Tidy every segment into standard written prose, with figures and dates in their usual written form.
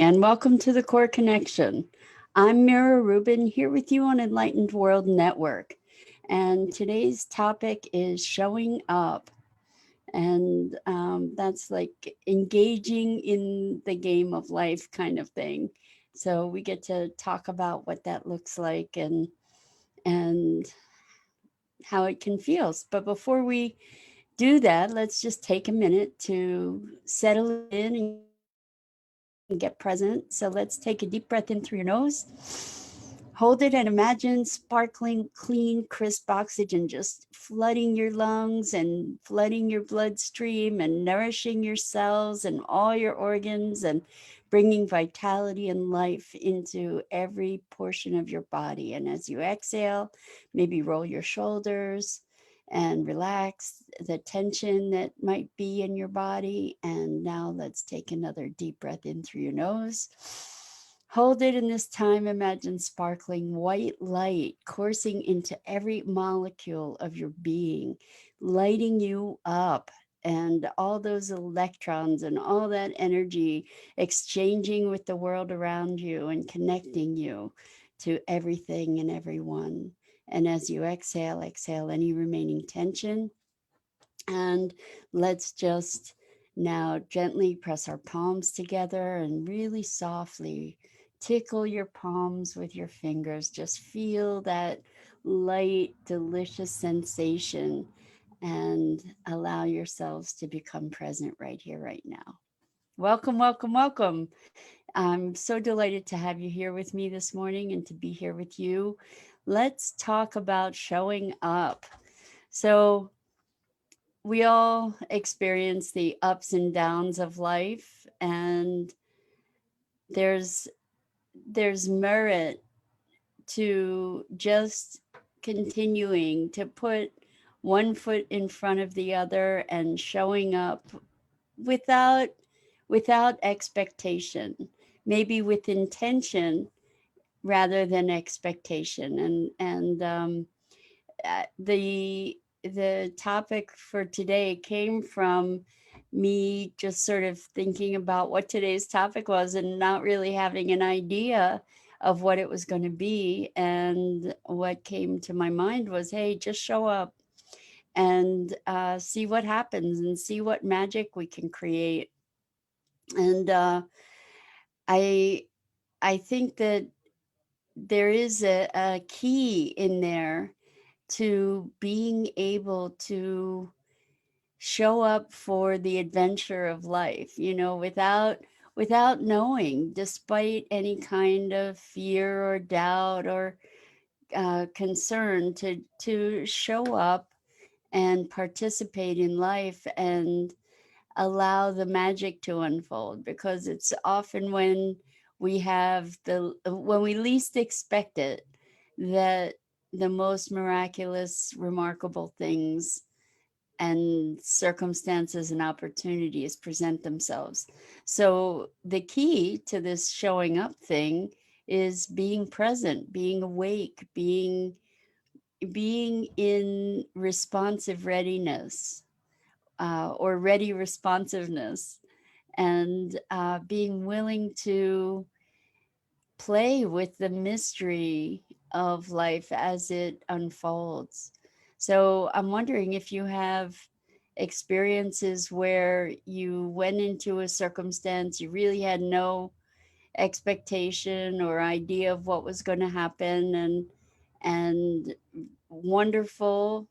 and welcome to the Core Connection. I'm Mira Rubin here with you on Enlightened World Network. And today's topic is showing up. And that's like engaging in the game of life kind of thing. So we get to talk about what that looks like and how it can feel. But before we do that, let's just take a minute to settle in and get present. So let's take a deep breath in through your nose. Hold it and imagine sparkling, clean, crisp oxygen just flooding your lungs and flooding your bloodstream and nourishing your cells and all your organs and bringing vitality and life into every portion of your body. And as you exhale, maybe roll your shoulders and relax the tension that might be in your body. And now let's take another deep breath in through your nose. Hold it, and this time imagine sparkling white light coursing into every molecule of your being, lighting you up, and all those electrons and all that energy exchanging with the world around you and connecting you to everything and everyone. And as you exhale, exhale any remaining tension. And let's just now gently press our palms together and really softly tickle your palms with your fingers. Just feel that light, delicious sensation and allow yourselves to become present right here, right now. Welcome, welcome, welcome. I'm so delighted to have you here with me this morning and to be here with you. Let's talk about showing up. So, we all experience the ups and downs of life, and there's there's merit to just continuing to put one foot in front of the other and showing up without without expectation, maybe with intention rather than expectation. The topic for today came from me just sort of thinking about what today's topic was and not really having an idea of what it was going to be. And what came to my mind was, hey, just show up and see what happens and see what magic we can create. And I I think that there is a key in there to being able to show up for the adventure of life, without knowing, despite any kind of fear or doubt or concern, to show up and participate in life and allow the magic to unfold, because it's often when we least expect it that the most miraculous, remarkable things and circumstances and opportunities present themselves. So the key to this showing up thing is being present, being awake, being in responsive readiness, or ready responsiveness, and being willing to play with the mystery of life as it unfolds. So I'm wondering if you have experiences where you went into a circumstance, you really had no expectation or idea of what was going to happen, and wonderful,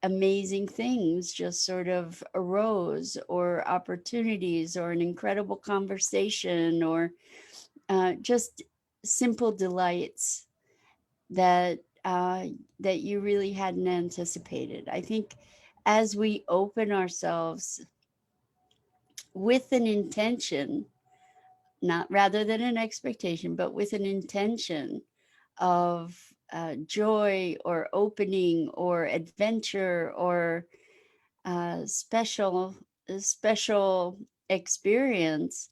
amazing things just sort of arose, or opportunities, or an incredible conversation, or just simple delights that that you really hadn't anticipated. I think as we open ourselves with an intention, not rather than an expectation, but with an intention of joy or opening or adventure or special experience,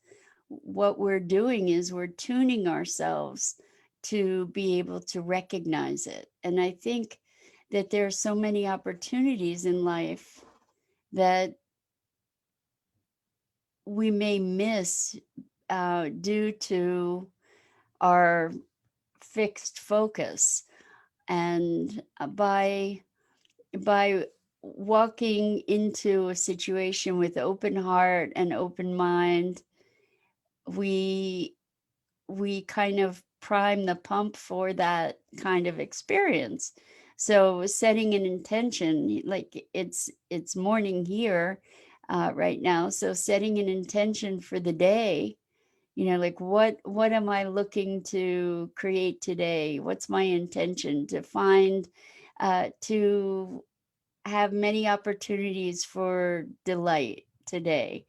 what we're doing is we're tuning ourselves to be able to recognize it. And I think that there are so many opportunities in life that we may miss due to our fixed focus. And by walking into a situation with open heart and open mind, we we kind of prime the pump for that kind of experience. So setting an intention, like it's morning here right now, so setting an intention for the day, like what am I looking to create today? What's my intention to find, to have many opportunities for delight today,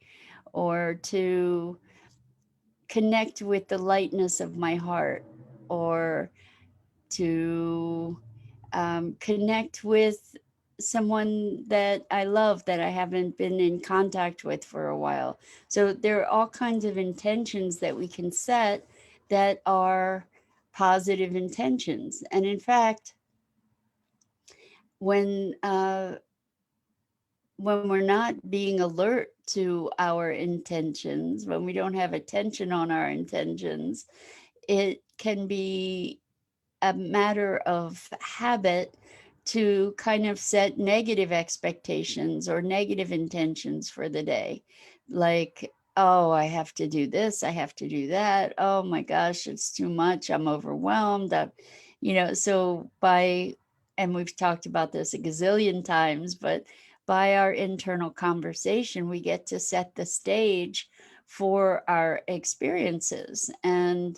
or to connect with the lightness of my heart, or to connect with someone that I love that I haven't been in contact with for a while. So there are all kinds of intentions that we can set that are positive intentions. And in fact, when uh, when we're not being alert to our intentions, when we don't have attention on our intentions, it can be a matter of habit to kind of set negative expectations or negative intentions for the day. Like, oh, I have to do this, I have to do that. Oh my gosh, it's too much. I'm overwhelmed. So and we've talked about this a gazillion times, but by our internal conversation, we get to set the stage for our experiences. And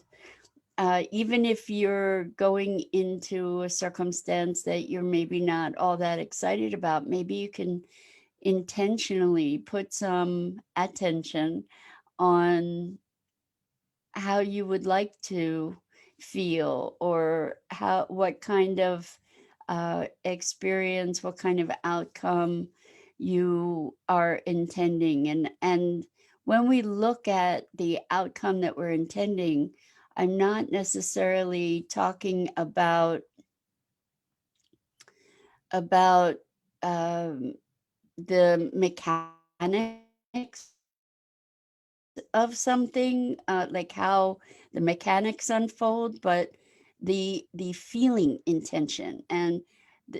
even if you're going into a circumstance that you're maybe not all that excited about, maybe you can intentionally put some attention on how you would like to feel, or what kind of experience, what kind of outcome you are intending. And when we look at the outcome that we're intending, I'm not necessarily talking about um, the mechanics of something, like how the mechanics unfold, but the feeling intention. And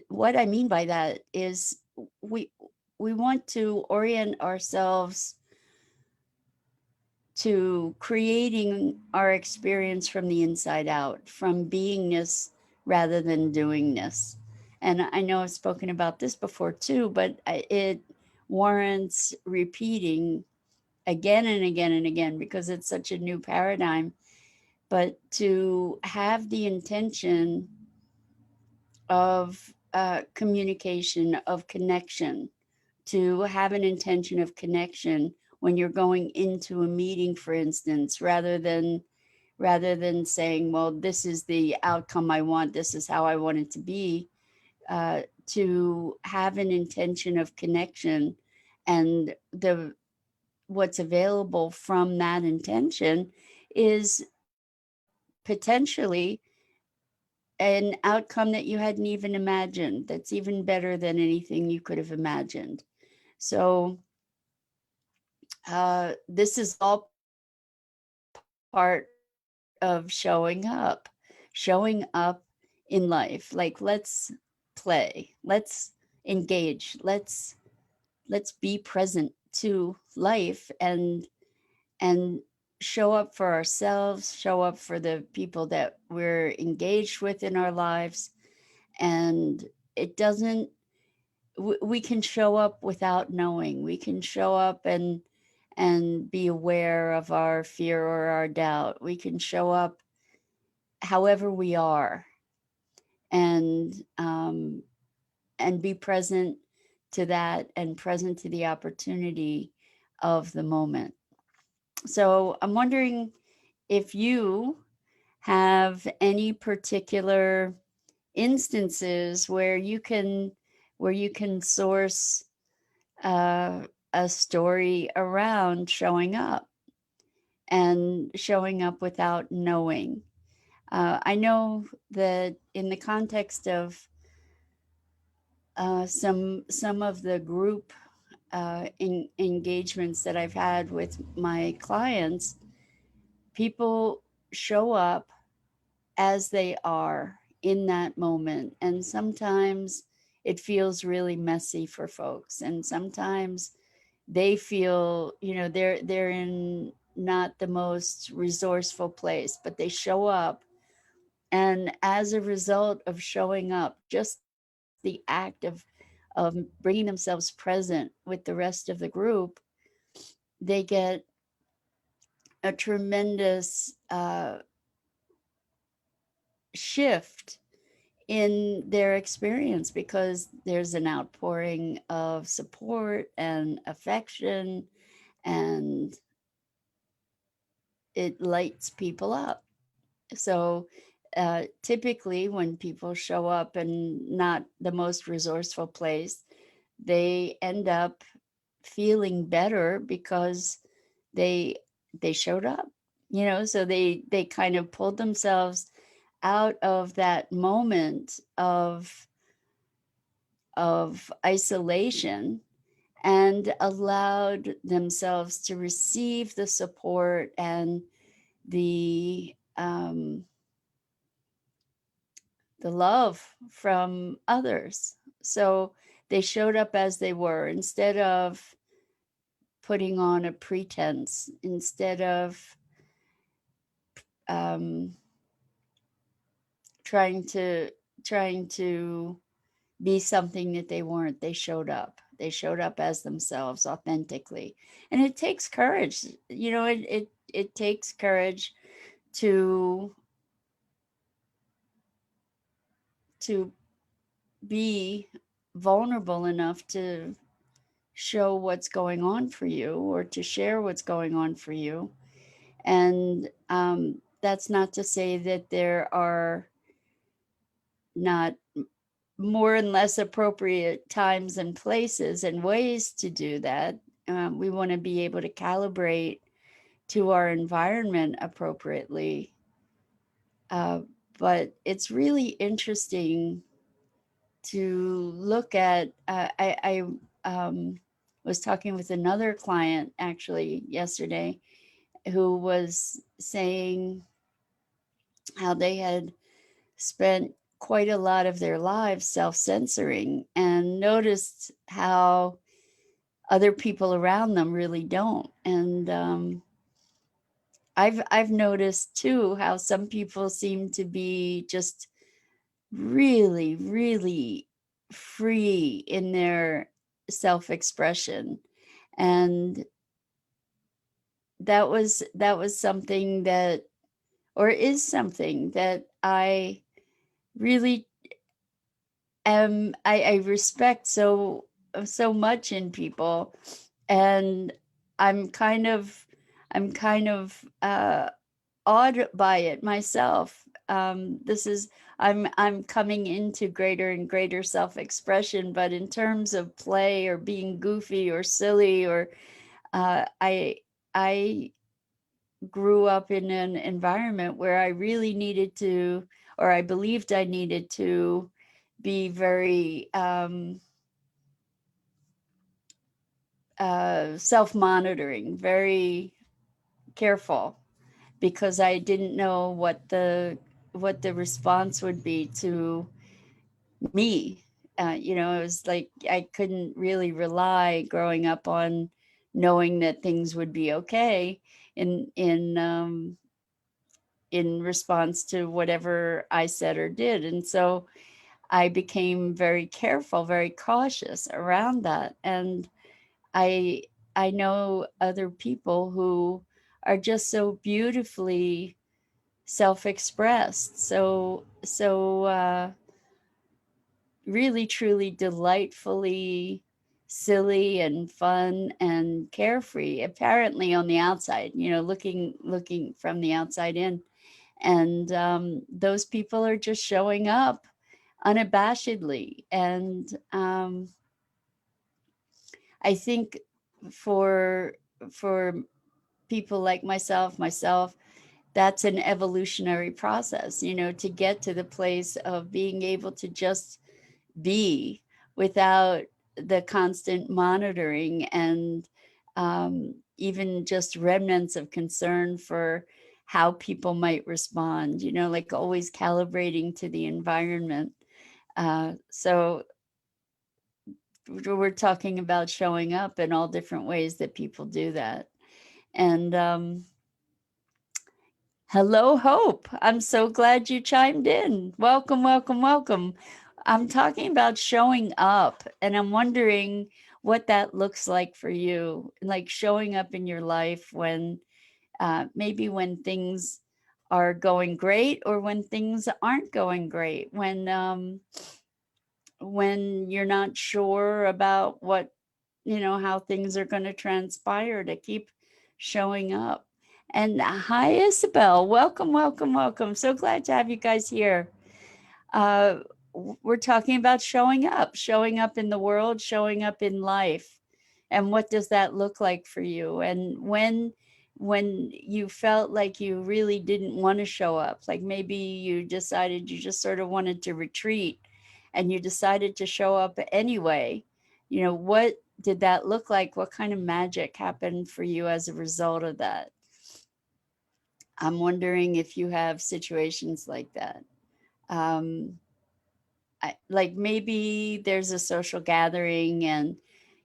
what I mean by that is we we want to orient ourselves to creating our experience from the inside out, from beingness rather than doingness. And I know I've spoken about this before too, but it warrants repeating again and again and again because it's such a new paradigm. But to have the intention of communication, of connection, to have an intention of connection when you're going into a meeting, for instance, rather than saying, well, this is the outcome I want, this is how I want it to be, to have an intention of connection, and the what's available from that intention is potentially an outcome that you hadn't even imagined, that's even better than anything you could have imagined. So this is all part of showing up in life. Like, let's play, let's engage, let's be present to life, and show up for ourselves, show up for the people that we're engaged with in our lives. And it doesn't we can show up without knowing. We can show up and be aware of our fear or our doubt. We can show up however we are, and and be present to that, and present to the opportunity of the moment. So I'm wondering if you have any particular instances where you can source uh, a story around showing up without knowing. I know that in the context of some of the group engagements that I've had with my clients, people show up as they are in that moment. And sometimes it feels really messy for folks. And sometimes they feel, they're in not the most resourceful place, but they show up. And as a result of showing up, just the act of bringing themselves present with the rest of the group, they get a tremendous shift in their experience, because there's an outpouring of support and affection, and it lights people up. So typically when people show up in not the most resourceful place, they end up feeling better because they they showed up, so they kind of pulled themselves out of that moment of isolation and allowed themselves to receive the support and the um, the love from others. So they showed up as they were, instead of putting on a pretense, instead of um, trying to trying to be something that they weren't. They showed up. They showed up as themselves authentically. And it takes courage. It takes courage to to be vulnerable enough to show what's going on for you, or to share what's going on for you. And that's not to say that there are not more and less appropriate times and places and ways to do that. We want to be able to calibrate to our environment appropriately. Uh, but it's really interesting to look at. I was talking with another client actually yesterday, who was saying how they had spent quite a lot of their lives self-censoring, and noticed how other people around them really don't. And I've noticed too how some people seem to be just really, really free in their self-expression. And that was something that, or is something that I really I respect so much in people. And I'm kind of awed by it myself. This is I'm coming into greater and greater self-expression, but in terms of play or being goofy or silly, or I grew up in an environment where I really needed to, or I believed I needed to be very self-monitoring, very careful, because I didn't know what the response would be to me. It was like I couldn't really rely growing up on knowing that things would be okay in response to whatever I said or did. And so I became very careful, very cautious around that. And I I know other people who are just so beautifully self-expressed, so really truly delightfully silly and fun and carefree, apparently on the outside, looking from the outside in. And those people are just showing up unabashedly. And I think for for people like myself, that's an evolutionary process, to get to the place of being able to just be without the constant monitoring and even just remnants of concern for how people might respond, like always calibrating to the environment. So we're talking about showing up in all different ways that people do that. And hello, Hope. I'm so glad you chimed in. Welcome, welcome, welcome. I'm talking about showing up, and I'm wondering what that looks like for you, like showing up in your life when maybe when things are going great or when things aren't going great, when you're not sure about what, how things are going to transpire, to keep showing up. And hi, Isabel. Welcome, welcome, welcome. So glad to have you guys here. Uh, we're talking about showing up in the world, showing up in life. And what does that look like for you? And when you felt like you really didn't want to show up, like maybe you decided you just sort of wanted to retreat and you decided to show up anyway, what did that look like? What kind of magic happened for you as a result of that? I'm wondering if you have situations like that. Like maybe there's a social gathering and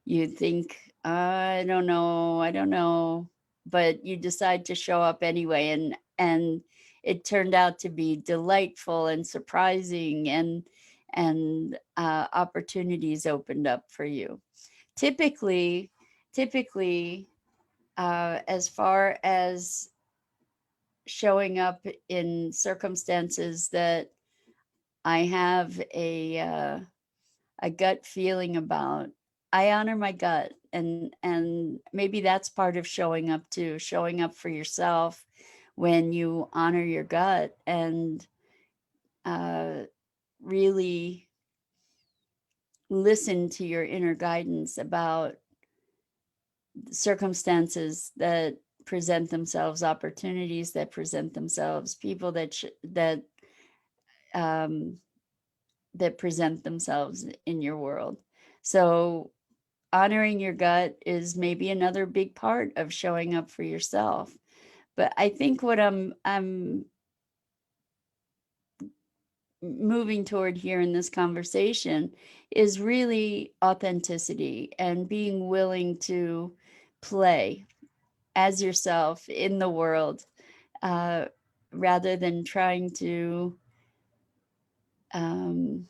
you think, I don't know, but you decide to show up anyway, and it turned out to be delightful and surprising, and opportunities opened up for you. Typically, typically, as far as showing up in circumstances that I have a gut feeling about, I honor my gut, and maybe that's part of showing up too, showing up for yourself when you honor your gut and uh, really listen to your inner guidance about circumstances that present themselves, opportunities that present themselves, people um, that present themselves in your world. So honoring your gut is maybe another big part of showing up for yourself. But I think what I'm moving toward here in this conversation is really authenticity and being willing to play as yourself in the world, uh, rather than um,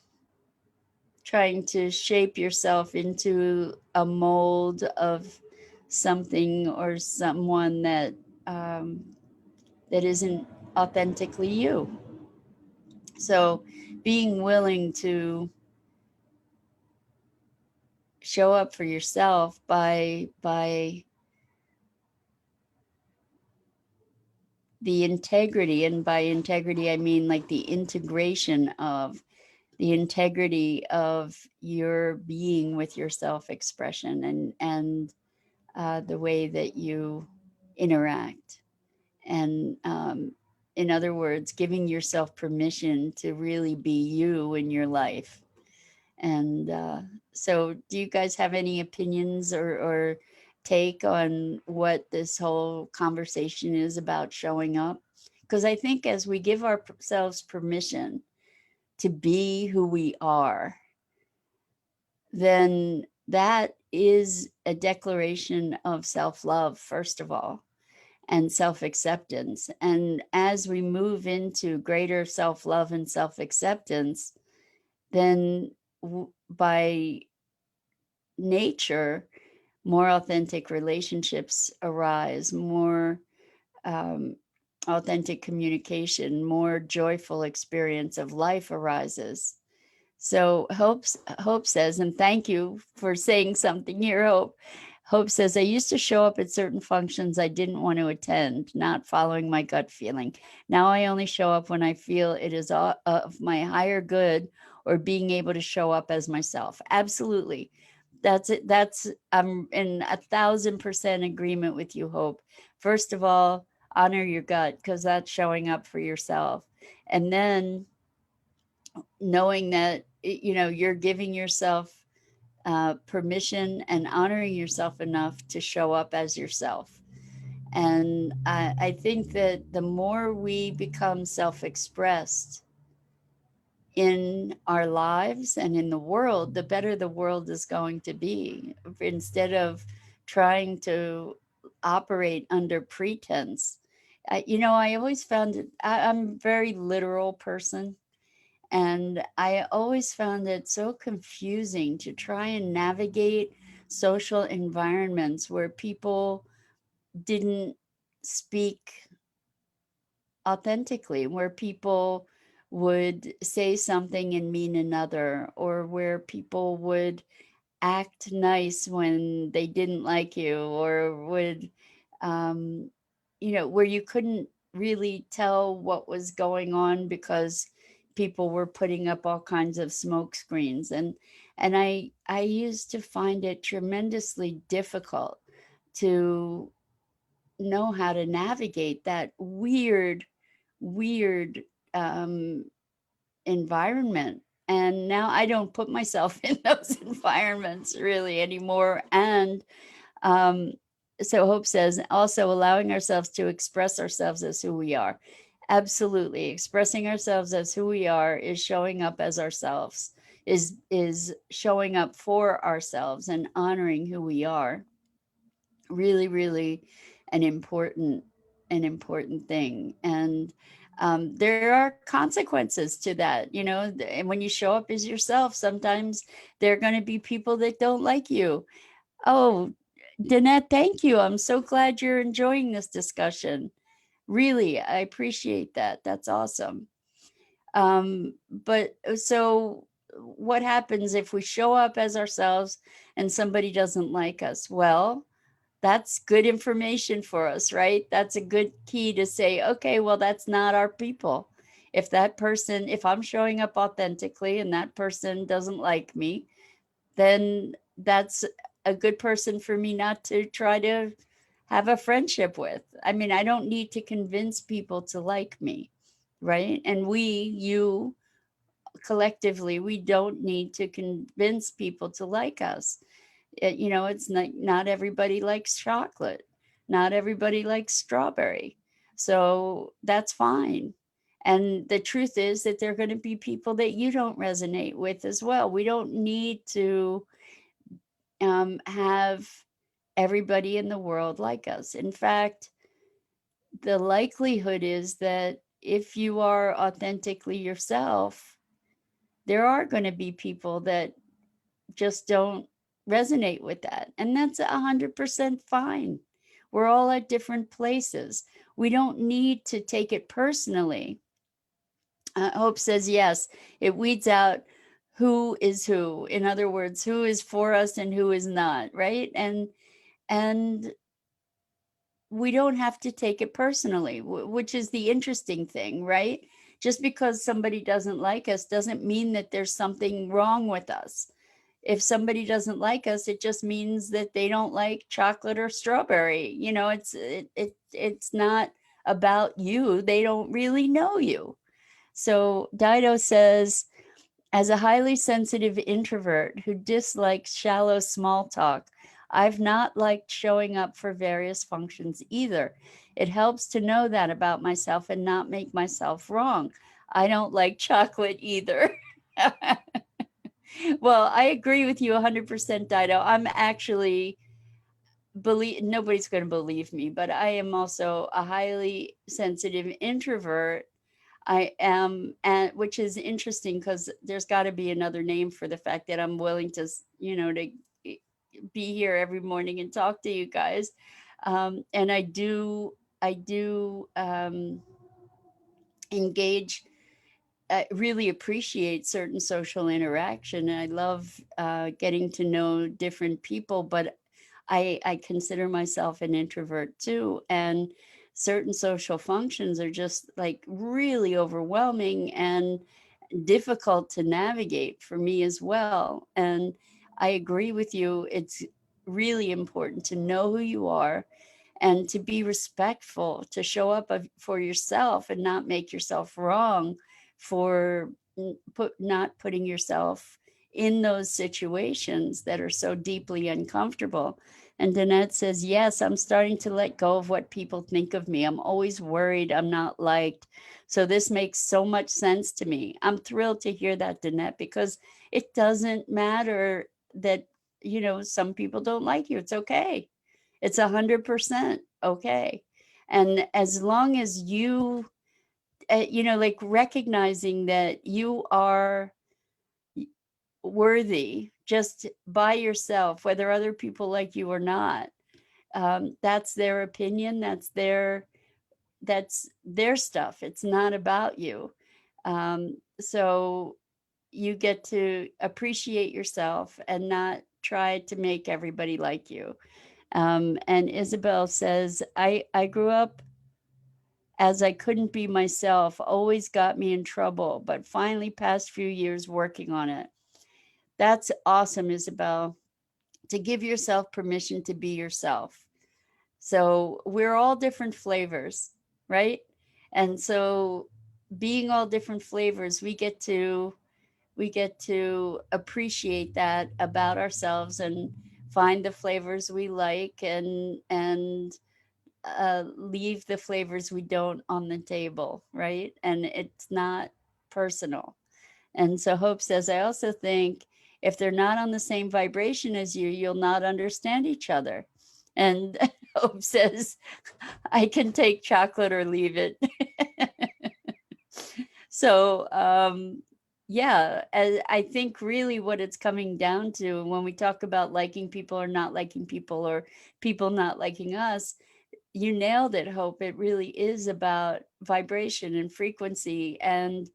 trying to shape yourself into a mold of something or someone um, that isn't authentically you. So being willing to show up for yourself by the integrity, and by integrity I mean like the integration of the integrity of your being with your self-expression, and the way that you interact. And in other words, giving yourself permission to really be you in your life. And so, do you guys have any opinions or take on what this whole conversation is about showing up? Because I think as we give ourselves permission to be who we are, then that is a declaration of self love, first of all, and self acceptance. And as we move into greater self love and self acceptance, then by nature, more authentic relationships arise, more um, authentic communication, more joyful experience of life arises. So Hope says, and thank you for saying something here, Hope. Hope says, I used to show up at certain functions I didn't want to attend, not following my gut feeling. Now I only show up when I feel it is of my higher good, or being able to show up as myself. Absolutely. That's it. I'm in 1,000% agreement with you, Hope. First of all, honor your gut, because that's showing up for yourself. And then knowing that you're giving yourself permission and honoring yourself enough to show up as yourself. And I think that the more we become self expressed in our lives and in the world, the better the world is going to be. Instead of trying to operate under pretense. I always found it, I'm a very literal person. And I always found it so confusing to try and navigate social environments where people didn't speak authentically, where people would say something and mean another, or where people would act nice when they didn't like you, or would, um, where you couldn't really tell what was going on because people were putting up all kinds of smoke screens. And I used to find it tremendously difficult to know how to navigate that weird um, environment. And now I don't put myself in those environments really anymore. And um, so Hope says also allowing ourselves to express ourselves as who we are. Absolutely. Expressing ourselves as who we are is showing up as ourselves, is showing up for ourselves and honoring who we are. Really, really an important thing. And there are consequences to that, and when you show up as yourself, sometimes there are going to be people that don't like you. Oh, Danette, thank you. I'm so glad you're enjoying this discussion. Really, I appreciate that. That's awesome. But so what happens if we show up as ourselves and somebody doesn't like us? Well, that's good information for us, right? That's a good key to say, okay, well, that's not our people. If I'm showing up authentically and that person doesn't like me, then that's a good person for me not to try to have a friendship with. I mean, I don't need to convince people to like me, right? And you collectively, we don't need to convince people to like us. It's not everybody likes chocolate. Not everybody likes strawberry. So that's fine. And the truth is that there are going to be people that you don't resonate with as well. We don't need to have everybody in the world like us. In fact, the likelihood is that if you are authentically yourself, there are going to be people that just don't resonate with that. And that's 100% fine. We're all at different places. We don't need to take it personally. Hope says yes, it weeds out who is who. In other words, who is for us and who is not, right? And we don't have to take it personally, which is the interesting thing, right? Just because somebody doesn't like us doesn't mean that there's something wrong with us. If somebody doesn't like us, it just means that they don't like chocolate or strawberry. It's not about you. They don't really know you. So Dido says, as a highly sensitive introvert who dislikes shallow small talk, I've not liked showing up for various functions either. It helps to know that about myself and not make myself wrong. I don't like chocolate either. Well, I agree with you 100%, Dido. I'm actually believe nobody's going to believe me, but I am also a highly sensitive introvert. I am, and which is interesting because there's got to be another name for the fact that I'm willing to, to be here every morning and talk to you guys. And I do engage, really appreciate certain social interaction. And I love getting to know different people, but I consider myself an introvert too. And certain social functions are just like really overwhelming and difficult to navigate for me as well. And I agree with you. It's really important to know who you are and to be respectful, to show up for yourself and not make yourself wrong for not putting yourself in those situations that are so deeply uncomfortable. And Danette says, yes, I'm starting to let go of what people think of me. I'm always worried I'm not liked. So this makes so much sense to me. I'm thrilled to hear that, Danette, because it doesn't matter that, some people don't like you. It's okay. It's 100% okay. And as long as you, like recognizing that you are worthy just by yourself, whether other people like you or not, that's their opinion. That's their stuff. It's not about you. So you get to appreciate yourself and not try to make everybody like you. And Isabel says, I grew up as I couldn't be myself, always got me in trouble, but finally, past few years working on it. That's awesome, Isabel, to give yourself permission to be yourself. So we're all different flavors, right? And so being all different flavors, we get to appreciate that about ourselves and find the flavors we like and leave the flavors we don't on the table, right? And it's not personal. And so Hope says, I also think if they're not on the same vibration as you, you'll not understand each other. And Hope says, I can take chocolate or leave it. So, yeah, I think really what it's coming down to when we talk about liking people or not liking people or people not liking us, you nailed it, Hope. It really is about vibration and frequency. And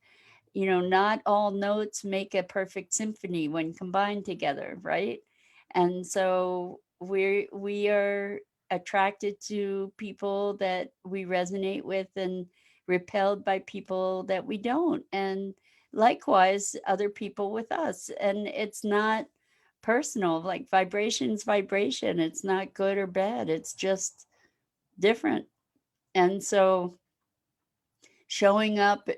not all notes make a perfect symphony when combined together, right? And so we are attracted to people that we resonate with and repelled by people that we don't. And likewise, other people with us. And it's not personal, like vibration's vibration. It's not good or bad. It's just different. And so showing up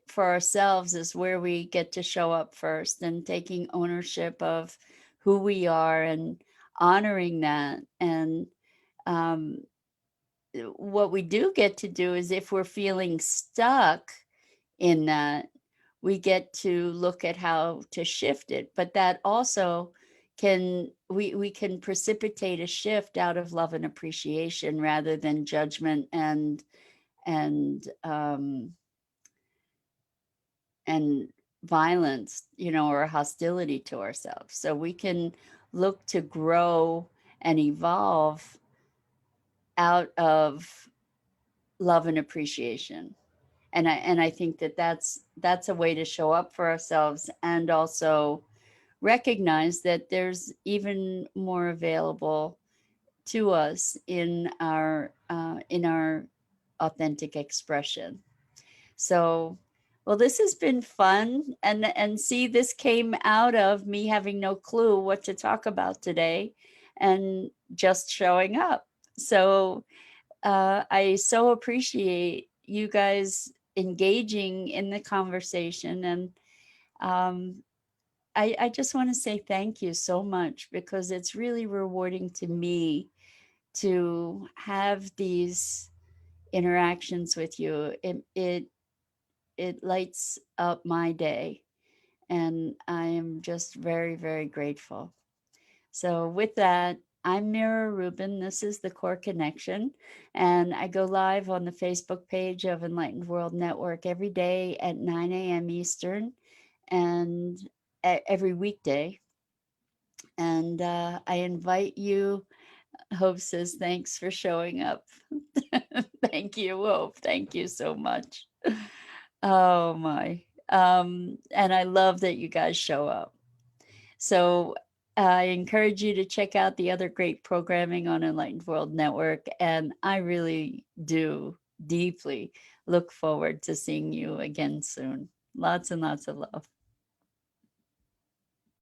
for ourselves is where we get to show up first, and taking ownership of who we are and honoring that. And um, what we do get to do is, if we're feeling stuck in that, we get to look at how to shift it. But that also we can precipitate a shift out of love and appreciation rather than judgment and and violence, or hostility to ourselves. So we can look to grow and evolve out of love and appreciation. And I think that that's a way to show up for ourselves, and also recognize that there's even more available to us in our authentic expression. So, well, this has been fun, and see, this came out of me having no clue what to talk about today, and just showing up. So, I so appreciate you guys engaging in the conversation, and um, I just want to say thank you so much, because it's really rewarding to me to have these interactions with you. It lights up my day, and I am just very, very grateful. So, with that, I'm Mira Rubin. This is the Core Connection, and I go live on the Facebook page of Enlightened World Network every day at 9 a.m. Eastern, and every weekday. And I invite you. Hope says, thanks for showing up. Thank you, Hope. Thank you so much. Oh my. And I love that you guys show up. So I encourage you to check out the other great programming on Enlightened World Network. And I really do deeply look forward to seeing you again soon. Lots and lots of love.